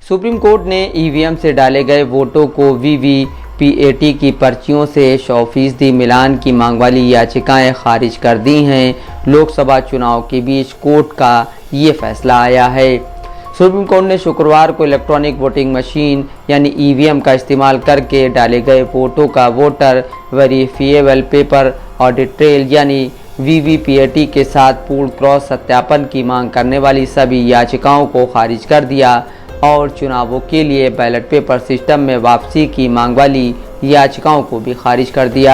Supreme court ने EVM से डाले गए वोटों को वीवीपीएटी की पर्चियों से 100% मिलान की मांग वाली याचिकाएं खारिज कर दी हैं। लोकसभा चुनाव के बीच कोर्ट का ये फैसला आया है। सुप्रीम कोर्ट ने शुक्रवार को इलेक्ट्रॉनिक वोटिंग मशीन यानी ईवीएम का इस्तेमाल करके डाले गए वोटों का voter verifiable paper audit trail यानी वीवीपीएटी के साथ पूर्ण क्रॉस सत्यापन की मांग करने वाली सभी याचिकाओं को खारिज कर दिया और चुनावों के लिए बैलेट पेपर सिस्टम में वापसी की मांग वाली याचिकाओं को भी खारिज कर दिया।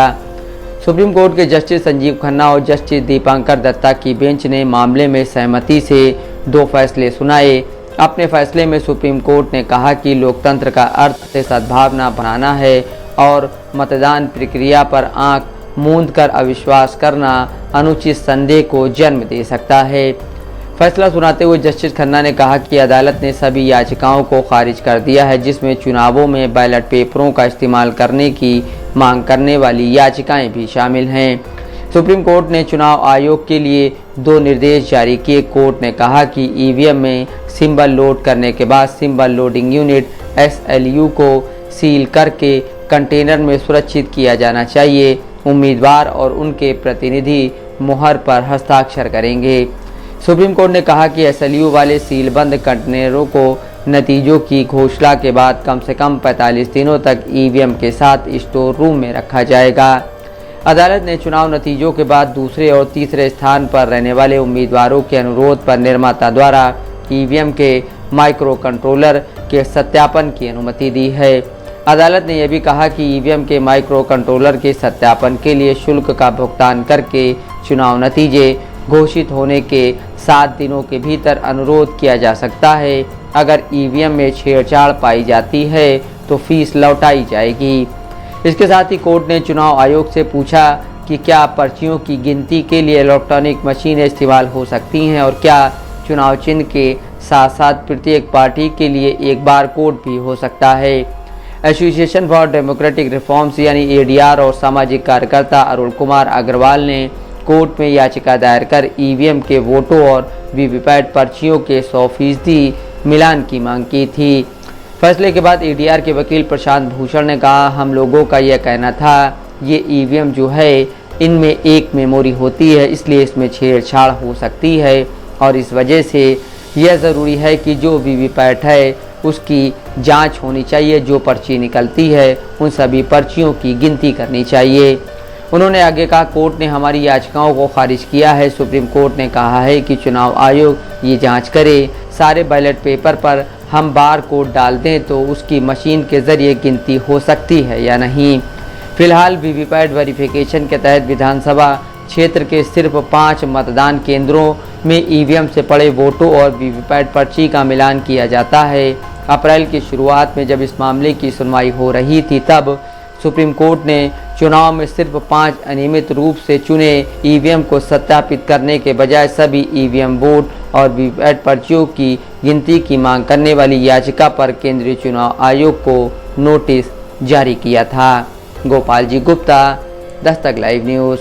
सुप्रीम कोर्ट के जस्टिस संजीव खन्ना और जस्टिस दीपांकर दत्ता की बेंच ने मामले में सहमति से 2 फैसले सुनाए। अपने फैसले में सुप्रीम कोर्ट ने कहा कि लोकतंत्र का अर्थ से सद्भावना बनाना है और मतदान प्रक्रिया पर आंख मूंद कर अविश्वास करना अनुचित संदेह को जन्म दे सकता है। फैसला सुनाते हुए जस्टिस खन्ना ने कहा कि अदालत ने सभी याचिकाओं को खारिज कर दिया है, जिसमें चुनावों में बैलेट पेपरों का इस्तेमाल करने की मांग करने वाली याचिकाएं भी शामिल हैं। सुप्रीम कोर्ट ने चुनाव आयोग के लिए 2 निर्देश जारी किए। कोर्ट ने कहा कि ईवीएम में सिंबल लोड करने के बाद सिंबल लोडिंग यूनिट SLU को सील करके कंटेनर में सुरक्षित किया जाना चाहिए। उम्मीदवार और उनके प्रतिनिधि मुहर पर हस्ताक्षर करेंगे। सुप्रीम कोर्ट ने कहा कि SLU वाले सीलबंद कंटेनरों को नतीजों की घोषणा के बाद कम से कम 45 दिनों तक ईवीएम के साथ स्टोर रूम में रखा जाएगा। अदालत ने चुनाव नतीजों के बाद दूसरे और तीसरे स्थान पर रहने वाले उम्मीदवारों के अनुरोध पर निर्माता द्वारा ईवीएम के माइक्रो कंट्रोलर के सत्यापन की अनुमति दी है। अदालत ने यह भी कहा कि ईवीएम के माइक्रो कंट्रोलर के सत्यापन के लिए शुल्क का भुगतान करके चुनाव नतीजे घोषित होने के 7 दिनों के भीतर अनुरोध किया जा सकता है। अगर ईवीएम में छेड़छाड़ पाई जाती है तो फीस लौटाई जाएगी। इसके साथ ही कोर्ट ने चुनाव आयोग से पूछा कि क्या पर्चियों की गिनती के लिए इलेक्ट्रॉनिक मशीनें इस्तेमाल हो सकती हैं और क्या चुनाव चिन्ह के साथ साथ प्रत्येक पार्टी के लिए एक बार कोड भी हो सकता है। एसोसिएशन फॉर डेमोक्रेटिक रिफॉर्म्स यानी ADR और सामाजिक कार्यकर्ता अरुण कुमार अग्रवाल ने कोर्ट में याचिका दायर कर ईवीएम के वोटों और वीवीपैट पर्चियों के 100% मिलान की मांग की थी। फैसले के बाद ADR के वकील प्रशांत भूषण ने कहा, हम लोगों का यह कहना था ये ईवीएम जो है इनमें एक मेमोरी होती है, इसलिए इसमें छेड़छाड़ हो सकती है और इस वजह से यह ज़रूरी है कि जो वीवीपैट है उसकी जांच होनी चाहिए। जो पर्ची निकलती है उन सभी पर्चियों की गिनती करनी चाहिए। उन्होंने आगे कहा, कोर्ट ने हमारी याचिकाओं को खारिज किया है। सुप्रीम कोर्ट ने कहा है कि चुनाव आयोग ये जांच करे सारे बैलेट पेपर पर हम बार कोड डाल दें तो उसकी मशीन के ज़रिए गिनती हो सकती है या नहीं। फिलहाल वीवीपैट वेरिफिकेशन के तहत विधानसभा क्षेत्र के सिर्फ 5 मतदान केंद्रों में ईवीएम से पड़े वोटों और वीवीपैट पर्ची का मिलान किया जाता है। अप्रैल की शुरुआत में जब इस मामले की सुनवाई हो रही थी तब सुप्रीम कोर्ट ने चुनाव में सिर्फ 5 अनियमित रूप से चुने ईवीएम को सत्यापित करने के बजाय सभी ईवीएम वोट और वीवीपैट पर्चियों की गिनती की मांग करने वाली याचिका पर केंद्रीय चुनाव आयोग को नोटिस जारी किया था। Gopal ji Gupta, Dastak live news.